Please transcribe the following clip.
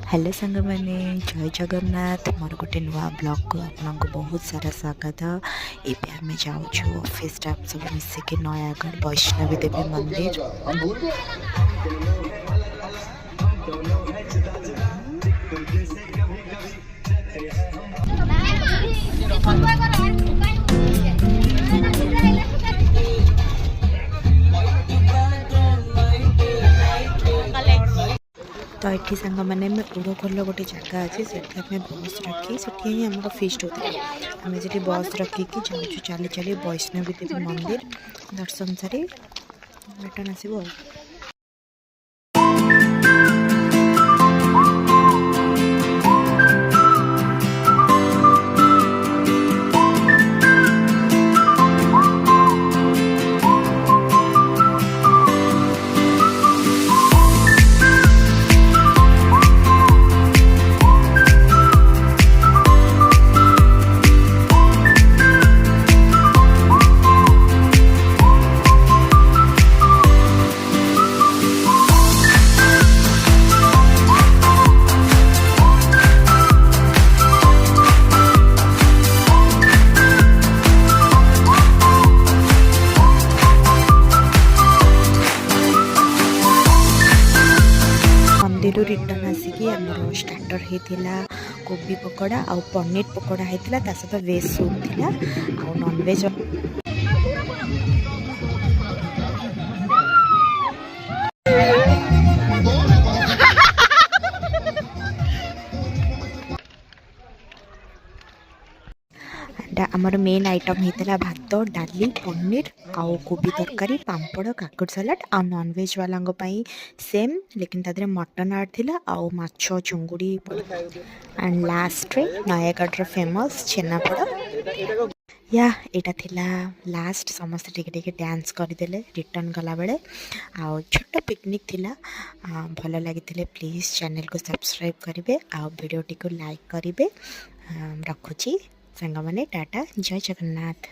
Hello सांग मैंने जय जगन्नाथ मोर गोटे नुआ ब्लॉग को आपको बहुत सारा स्वागत। एबे आम जाऊँ ऑफिस स्टाफ सब मिसिक नयागढ़ वैष्णवी देवी मंदिर। तो ये सांग मैंने उड़ोखोल गोटे जगह अच्छे से बस रखी से आम फिस्ट होता है। आम से बस रखिकी जाऊँ चली चली वैष्णवी देवी मंदिर दर्शन सारी रिटर्न आसो। रिटर्न आसिकी आमर स्टार्टर होता कोबी पकोड़ा आ पनीर पकोड़ा होता ता सहित वेज सूप थिला आ नॉनवेज। आमर मेन आइटम होता भात डाली पनीर आउ कोबी तरकारी पांपड़ काकुड़ सलाड आ नॉनवेज वाला सेम लेकिन तादरे मटन आड थिला आउ माछ चुंगुड़ी एंड लास्ट रे नयागढ़ फेमस छेनापोड़ या एटा थिला लास्ट समस्त टिके डांस करदेले रिटर्न गला बेले आ छोट पिकनिक थिला भल लगी प्लीज चैनल को सब्सक्राइब करेंगे आ वीडियो टी को लाइक करेंगे। रखुची सांग माने टाटा जय जगन्नाथ।